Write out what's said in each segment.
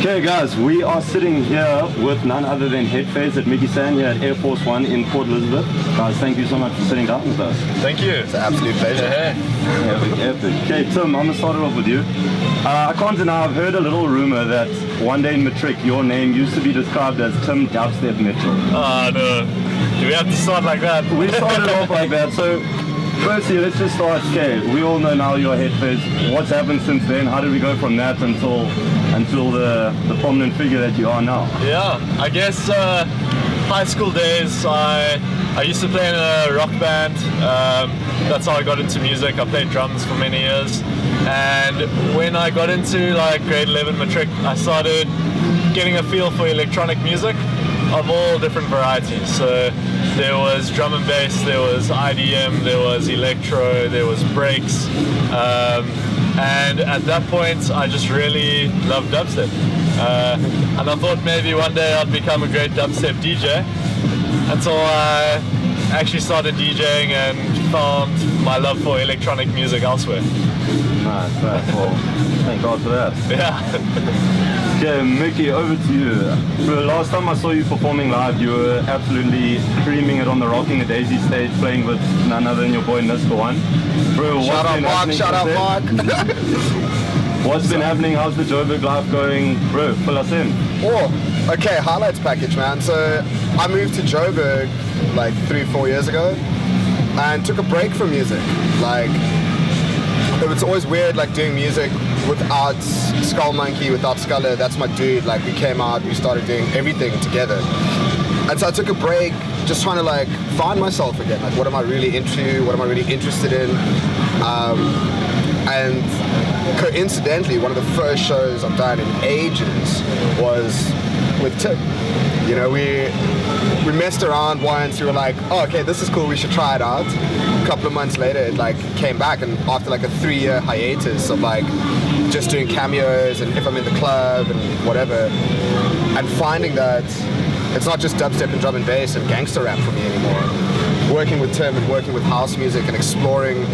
Okay guys, we are sitting here with none other than Headphase at Miki here at Air Force One in Port Elizabeth. Guys, thank you so much for sitting down with us. Thank you. It's an absolute pleasure. Epic. Okay Tim, I'm going to start it off with you. I can't deny, I've heard a little rumor that one day in Matric your name used to be described as Tim Dubstep Mitchell. Oh no, do we have to start like that? We started off like that, so firstly, let's just start. Okay, we all know now you're Headphase. What's happened since then? How did we go from that until the prominent figure that you are now? Yeah, I guess high school days, I used to play in a rock band. That's how I got into music. I played drums for many years. And when I got into like grade 11 Matric, I started getting a feel for electronic music of all different varieties. So there was drum and bass, there was IDM, there was electro, there was breaks, and at that point I just really loved dubstep, and I thought maybe one day I'd become a great dubstep DJ, until I actually started DJing and found my love for electronic music elsewhere. Nice. Well, thank God for that. Yeah. Okay, Miki, over to you. Bro, last time I saw you performing live, you were absolutely creaming it on the Rocking a Daisy stage, playing with none other than your boy Niska One. Bro, Shout out Mark. What's been happening? How's the Joburg life going? Bro, fill us in. Oh, okay, highlights package, man. So I moved to Joburg like 3-4 years ago and took a break from music. Like, it's always weird like doing music without Skull Monkey, without Sculler. That's my dude. Like, we came out, we started doing everything together. And so I took a break, just trying to like find myself again. Like, what am I really into? What am I really interested in? And coincidentally, one of the first shows I've done in ages was with Tim. You know, we messed around once. We were like, oh, okay, this is cool. We should try it out. A couple of months later, it like came back, and after like a 3-year hiatus of like just doing cameos and if I'm in the club and whatever, and finding that it's not just dubstep and drum and bass and gangster rap for me anymore. Working with Tim and working with house music and exploring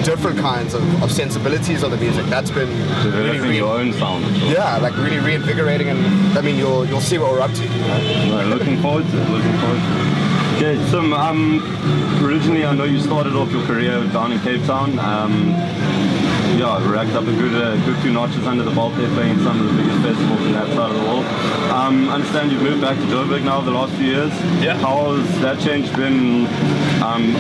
different kinds of sensibilities of the music, that's been developing your own sound. Yeah, like really reinvigorating, and I mean you'll see what we're up to. You know? No, looking forward to it. Okay, Tim, originally I know you started off your career down in Cape Town. Racked up a good few notches under the belt there, playing some of the biggest festivals in that side of the world. I understand you've moved back to Joburg now the last few years. Yeah. How has that change been, not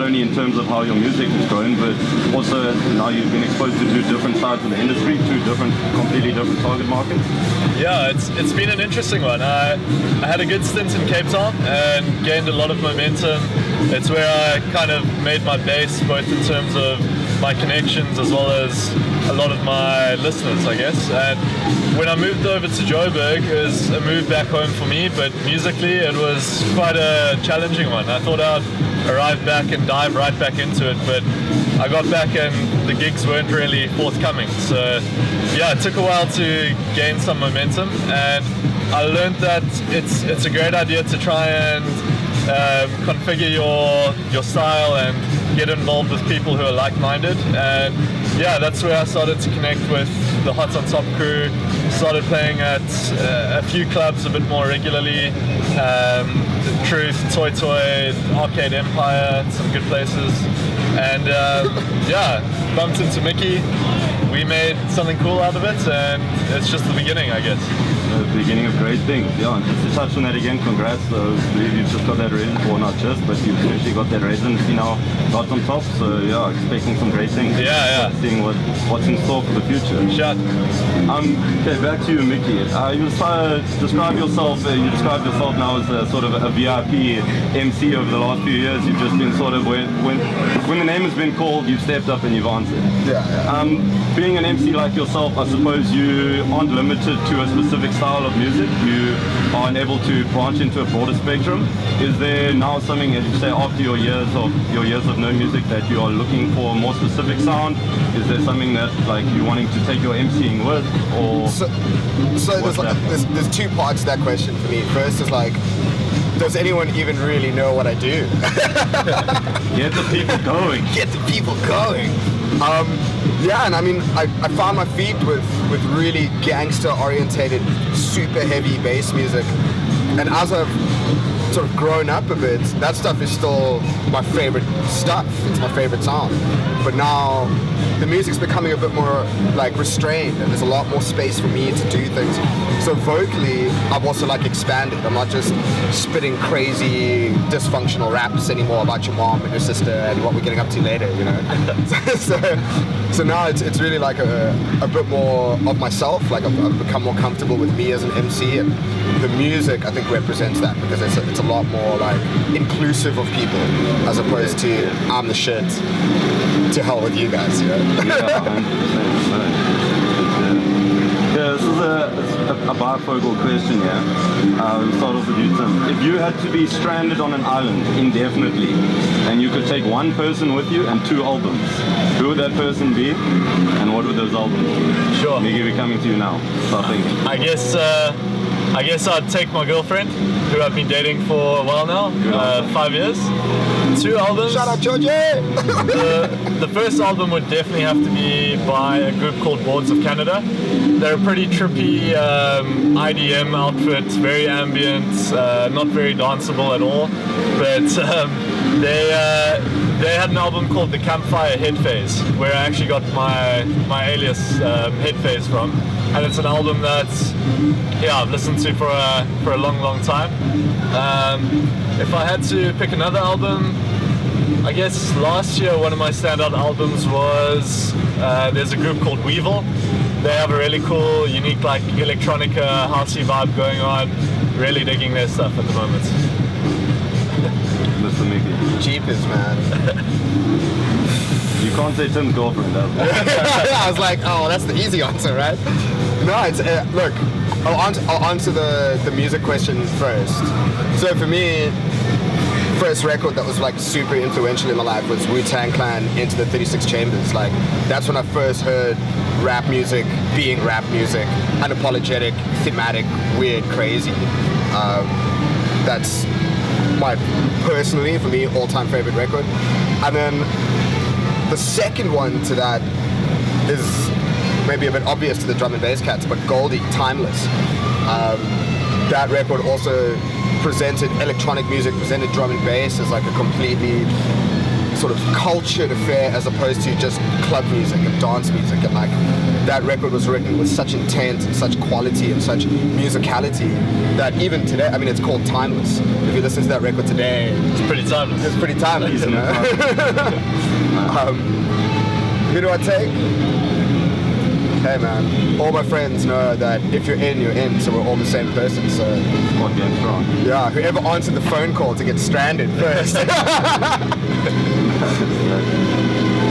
only in terms of how your music has grown, but also now you've been exposed to two different sides of the industry, completely different target markets? Yeah, it's been an interesting one. I had a good stint in Cape Town and gained a lot of momentum. It's where I kind of made my base, both in terms of my connections as well as a lot of my listeners, I guess. And when I moved over to Joburg, it was a move back home for me, but musically it was quite a challenging one. I thought I'd arrive back and dive right back into it, but I got back and the gigs weren't really forthcoming. So yeah, it took a while to gain some momentum, and I learned that it's a great idea to try and configure your style and get involved with people who are like-minded. And yeah, that's where I started to connect with the Hot on Top crew, started playing at a few clubs a bit more regularly, Truth, Toy Toy, Arcade Empire, some good places, and bumped into Miki. We made something cool out of it, and it's just the beginning, I guess. The beginning of great things. Yeah, and just to touch on that again, congrats. I believe you've just got that raise, or not just, but you've actually got that residency now, got on top. So yeah, expecting some great things. Yeah. Seeing what's in store for the future. Shut. Okay, back to you, Miki. You describe yourself. You described yourself now as a sort of a VIP MC over the last few years. You've just been sort of when the name has been called, you've stepped up and you've answered. Yeah. Being an MC like yourself, I suppose you aren't limited to a specific style of music. You are able to branch into a broader spectrum. Is there now something, as you say, after your years of no music, that you are looking for a more specific sound? Is there something that like you're wanting to take your MCing with, or there's two parts to that question for me. First is like, does anyone even really know what I do? Get the people going. Get the people going. Yeah, and I mean, I found my feet with really gangster-orientated, super heavy bass music. And as I've sort of grown up a bit, that stuff is still my favorite stuff. It's my favorite sound. But now the music's becoming a bit more like restrained, and there's a lot more space for me to do things. So vocally, I've also like expanded. I'm not just spitting crazy dysfunctional raps anymore about your mom and your sister and what we're getting up to later, you know. so now it's really like a bit more of myself. Like I've become more comfortable with me as an MC, and the music I think represents that, because it's a lot more like inclusive of people as opposed to I'm the shit. To hell with you guys, you know? Yeah, 100%. Yeah, this is a bifocal question here. We'll start off with you, Tim. If you had to be stranded on an island indefinitely, and you could take one person with you and 2 albums, who would that person be, and what would those albums be? Sure. Miki, we're coming to you now. So I guess I'd take my girlfriend, who I've been dating for a while now, 5 years. 2 albums. Shout out Georgie! The first album would definitely have to be by a group called Boards of Canada. They're a pretty trippy IDM outfit, very ambient, not very danceable at all. But they had an album called The Campfire Headphase, where I actually got my alias Headphase from. And it's an album that I've listened to for a long time. If I had to pick another album, I guess last year one of my standout albums was there's a group called Weevil. They have a really cool, unique like electronica, housey vibe going on. Really digging their stuff at the moment. Mr. Miki. Jeepers, man. You can't say Tim's girlfriend, I was like, oh, that's the easy answer, right? No, it's look. I'll answer the music question first. So for me, first record that was like super influential in my life was Wu-Tang Clan, Into the 36 Chambers. Like that's when I first heard rap music being rap music, unapologetic, thematic, weird, crazy. That's my personally, for me, all-time favorite record. And then the second one to that is maybe a bit obvious to the drum and bass cats, but Goldie, Timeless. That record also presented electronic music, presented drum and bass as like a completely sort of cultured affair as opposed to just club music and dance music. And like that record was written with such intent and such quality and such musicality that even today, I mean, it's called Timeless. If you listen to that record today, it's pretty timeless. It's pretty timeless, you know? Who do I take? Hey man, all my friends know that if you're in, so we're all the same person, so... What game's wrong? Yeah, whoever answered the phone call to get stranded first.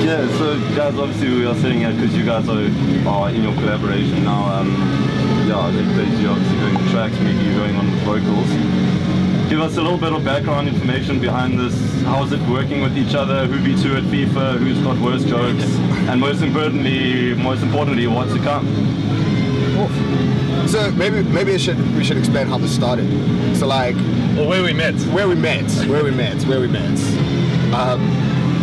Yeah, so guys, obviously we are sitting here because you guys are in your collaboration now. Headphase, you're obviously doing the tracks, Miki, you're going on the vocals. Give us a little bit of background information behind this. How is it working with each other? Who beats who at FIFA? Who's got worse jokes? And most importantly, what's to come? So maybe we should explain how this started. So like, or where we met.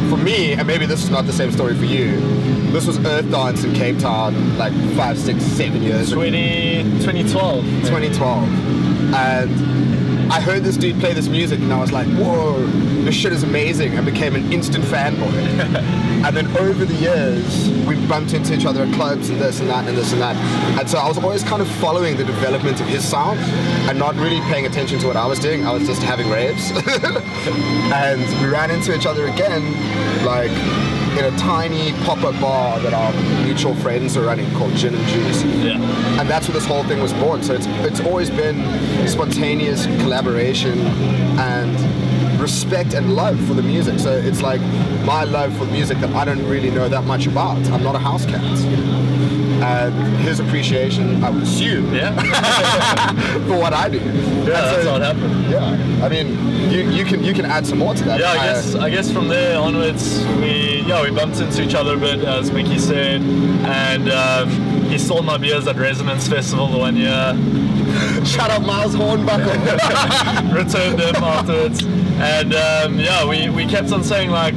For me, and maybe this is not the same story for you, this was Earth Dance in Cape Town like 5, 6, 7 years ago. 2012. 2012. And I heard this dude play this music and I was like, whoa, this shit is amazing, and became an instant fanboy. And then over the years, we bumped into each other at clubs and this and that and this and that. And so I was always kind of following the development of his sound and not really paying attention to what I was doing. I was just having raves. And we ran into each other again, like in a tiny pop-up bar that our mutual friends are running called Gin and Juice. Yeah. And that's where this whole thing was born. So it's always been spontaneous collaboration and respect and love for the music. So it's like my love for music that I don't really know that much about. I'm not a house cat. And his appreciation, I would assume, for what I do. Yeah, that's how it happened. Yeah, I mean, you can add some more to that. Yeah, I guess from there onwards, we bumped into each other a bit, as Miki said, and he stole my beers at Resonance Festival the 1 year. Shout out Miles Hornbuckle. Returned them afterwards, and we kept on saying like,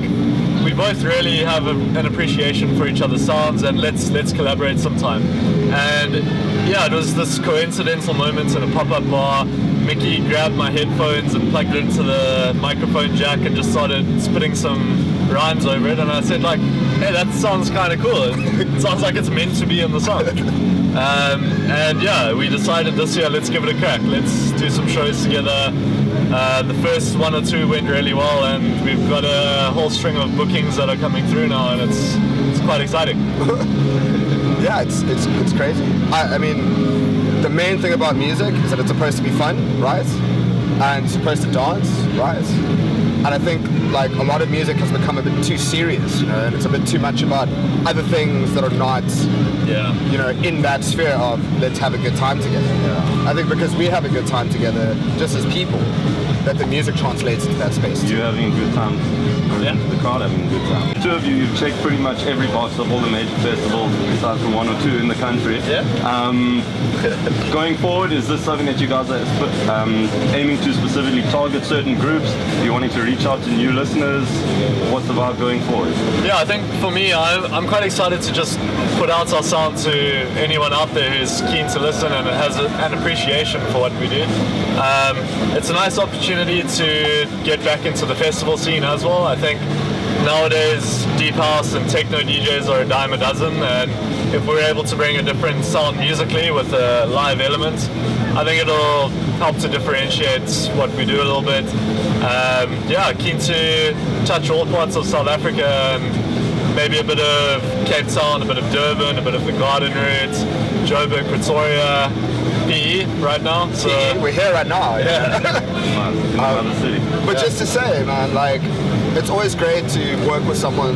we both really have an appreciation for each other's sounds, and let's collaborate sometime. And yeah, it was this coincidental moment in a pop-up bar. Miki grabbed my headphones and plugged it into the microphone jack and just started spitting some rhymes over it, and I said like, hey, that sounds kind of cool. It sounds like it's meant to be in the song. And yeah, we decided this year, let's give it a crack. Let's do some shows together. The first one or two went really well, and we've got a whole string of bookings that are coming through now, and it's quite exciting. Yeah, it's crazy. I mean, the main thing about music is that it's supposed to be fun, right? And it's supposed to dance, right? And I think like a lot of music has become a bit too serious, you know, and it's a bit too much about other things that are not, you know, in that sphere of let's have a good time together. Yeah. I think because we have a good time together, just as people, that the music translates into that space. You having a good time? Yeah. The crowd having a good time. The two of you, you've checked pretty much every box of all the major festivals, besides from one or two in the country. Yeah. Going forward, is this something that you guys are aiming to specifically target certain groups? Are you wanting to reach out to new listeners? What's the vibe going forward? Yeah, I think for me, I'm quite excited to just put out our sound to anyone out there who's keen to listen and has an appreciation for what we do. It's a nice opportunity to get back into the festival scene as well. I think nowadays deep house and techno DJs are a dime a dozen, and if we're able to bring a different sound musically with a live element, I think it'll help to differentiate what we do a little bit. Yeah, keen to touch all parts of South Africa, and maybe a bit of Cape Town, a bit of Durban, a bit of the Garden Route, Joburg, Pretoria, PE right now. So We're here right now. yeah. Another city. But just to say, man, like, it's always great to work with someone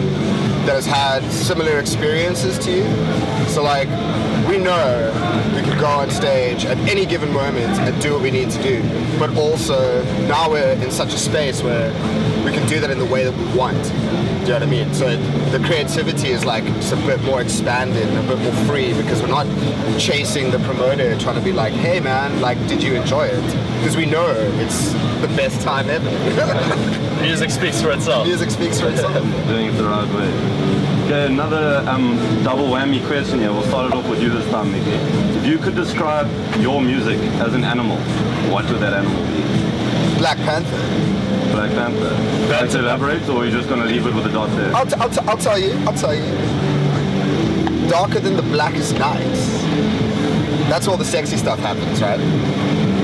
that has had similar experiences to you. So, like, we know we could go on stage at any given moment and do what we need to do. But also, now we're in such a space where we can do that in the way that we want. Do you know what I mean? So the creativity is like just a bit more expanded and a bit more free, because we're not chasing the promoter trying to be like, hey man, like, did you enjoy it? Because we know it's the best time ever. Music speaks for itself. Music speaks for itself. Doing it the right way. Okay, another double whammy question here. We'll start it off with you this time, Miki. If you could describe your music as an animal, what would that animal be? Black Panther. Black Panther. Like to elaborate, or are you just going to leave it with a dot there? I'll tell you. Darker than the blackest night. That's all the sexy stuff happens, right?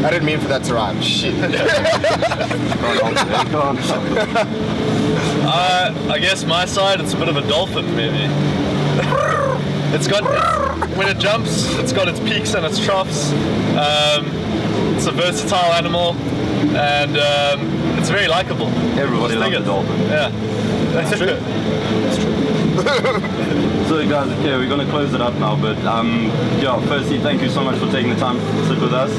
I didn't mean for that to rhyme. Shit. I guess my side, it's a bit of a dolphin, maybe. When it jumps, it's got its peaks and its troughs. It's a versatile animal, and it's very likable. Everybody loves a dolphin. Yeah. That's true. That's true. So guys, okay, we're going to close it up now, but yeah, firstly, thank you so much for taking the time to sit with us.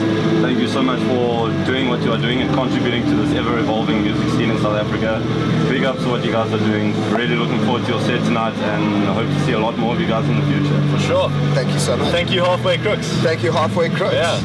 Thank you so much for doing what you are doing and contributing to this ever-evolving music scene in South Africa. Big ups to what you guys are doing. Really looking forward to your set tonight, and I hope to see a lot more of you guys in the future. For sure. Thank you so much. Thank you, Halfway Crooks. Thank you, Halfway Crooks. Yeah.